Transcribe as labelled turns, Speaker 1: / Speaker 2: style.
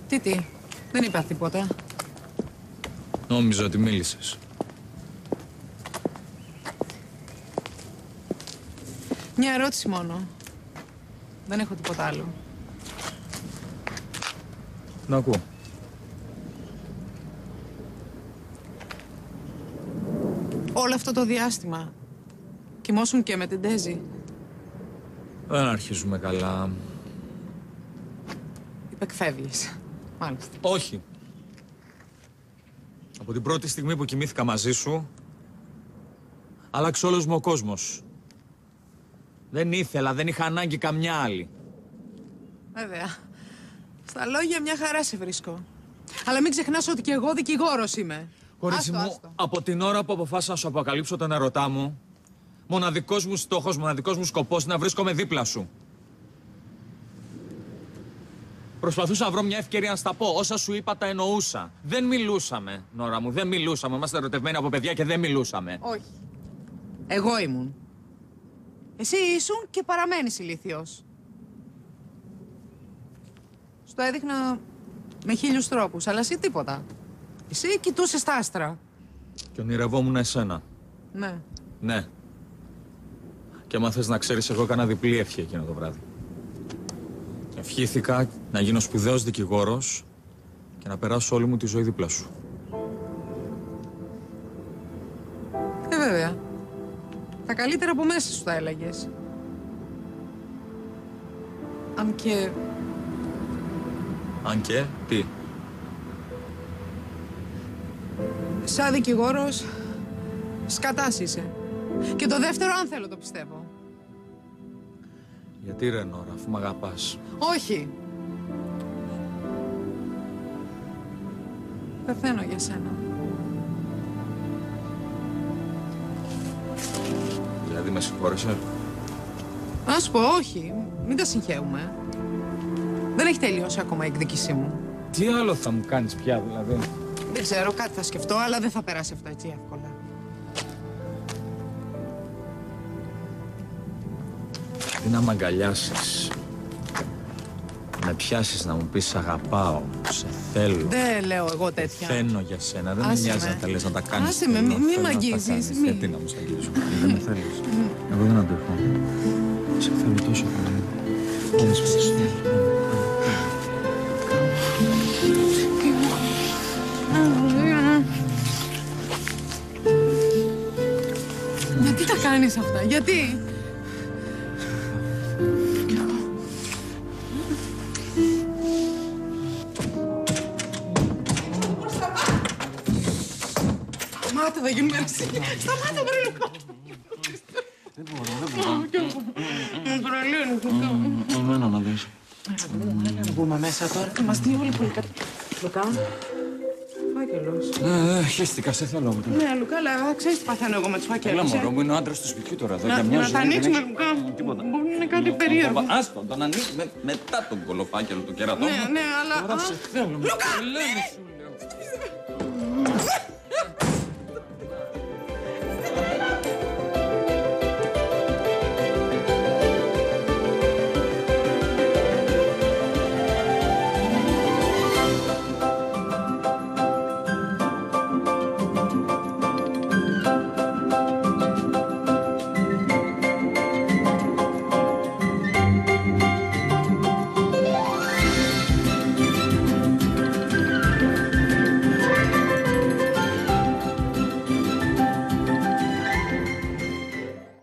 Speaker 1: Τι.
Speaker 2: Τι. Δεν είπα τίποτα.
Speaker 1: Νόμιζα ότι μίλησες.
Speaker 2: Μια ερώτηση μόνο. Δεν έχω τίποτα άλλο.
Speaker 1: Να ακούω.
Speaker 2: Όλο αυτό το διάστημα κοιμώσουν και με την Ντέζη.
Speaker 1: Δεν αρχίζουμε καλά.
Speaker 2: Υπεκφεύγεις. Μάλιστα.
Speaker 1: Όχι. Από την πρώτη στιγμή που κοιμήθηκα μαζί σου, άλλαξε όλος μου ο κόσμος. Δεν ήθελα, δεν είχα ανάγκη καμιά άλλη.
Speaker 2: Βέβαια. Στα λόγια μια χαρά σε βρίσκω. Αλλά μην ξεχνάς ότι και εγώ δικηγόρος είμαι.
Speaker 1: Κορίτσι μου, από την ώρα που αποφάσισα να σου αποκαλύψω τον ερωτά μου, μοναδικός μου στόχος, μοναδικός μου σκοπός είναι να βρίσκομαι δίπλα σου. Προσπαθούσα να βρω μια ευκαιρία να στα πω. Όσα σου είπα τα εννοούσα. Δεν μιλούσαμε, Νόρα μου, δεν μιλούσαμε. Είμαστε ερωτευμένοι από παιδιά και δεν μιλούσαμε.
Speaker 2: Όχι. Εγώ ήμουν. Εσύ ήσουν και παραμένεις ηλίθιος. Στο έδειχνα με 1000 τρόπους, αλλά εσύ τίποτα. Εσύ κοιτούσες τα άστρα.
Speaker 1: Και ονειρευόμουν εσένα.
Speaker 2: Ναι.
Speaker 1: Ναι. Και άμα θες να ξέρεις, εγώ έκανα διπλή ευχή εκείνο το βράδυ. Ευχήθηκα να γίνω σπουδαίος δικηγόρος και να περάσω όλη μου τη ζωή δίπλα σου.
Speaker 2: Βέβαια. Τα καλύτερα από μέσα σου τα έλεγες. Αν και...
Speaker 1: Αν και, τι.
Speaker 2: Σαν δικηγόρος, σκατάς είσαι. Και το δεύτερο, αν θέλω, το πιστεύω.
Speaker 1: Γιατί ρε Νόρα, αφού μ' αγαπάς.
Speaker 2: Όχι. Πεθαίνω για σένα.
Speaker 1: Δηλαδή με συγχώρεσαι.
Speaker 2: Να σου πω, όχι. Μην τα συγχαίουμε. Δεν έχει τελειώσει ακόμα η εκδίκησή μου.
Speaker 1: Τι άλλο θα μου κάνεις πια, δηλαδή.
Speaker 2: Δεν ξέρω, κάτι θα σκεφτώ, αλλά δεν θα περάσει αυτό έτσι εύκολα.
Speaker 1: Τι να μ' αγκαλιάσεις. Με πιάσεις να μου πεις σ' αγαπάω, σε θέλω.
Speaker 2: Δεν λέω εγώ τέτοια.
Speaker 1: Πεθαίνω για σένα, δεν με
Speaker 2: Άσε
Speaker 1: νοιάζει
Speaker 2: με.
Speaker 1: να τα λες, να τα κάνεις.
Speaker 2: Άσε με, μη μ' αγγίζεις, μη.
Speaker 1: Γιατί να μου σ' αγγίζεις, δεν με θέλεις. Εγώ δεν αντέχω. Σε θέλω τόσο πολύ. Όλες με τις θέλω.
Speaker 2: Γιατί τα κάνεις αυτά, γιατί? Σταμάτα, θα γίνουμε εσύ. Σταμάτα, βρε Λουκά.
Speaker 1: Δεν μπορώ. Εμένα να δεις.
Speaker 2: Να μπούμε μέσα τώρα. Είμαστε όλοι πολύ κατά. Λουκά. Φάκελος.
Speaker 1: Χαίστηκα, σε θέλω.
Speaker 2: Ναι, Λουκά, αλλά ξέρεις τι παθαίνω εγώ με τους φάκελους.
Speaker 1: Έλα μωρό μου, είναι ο άντρας του σπιτιού τώρα.
Speaker 2: Να τα ανοίξουμε, Λουκά. Μπορεί να είναι κάτι περίεργο.
Speaker 1: Άστο, τον ανοίγουμε μετά τον κολοφάκελο του κερατό.
Speaker 2: Ναι, αλλά...
Speaker 1: Τώρα σε θέλω.
Speaker 2: Λουκά!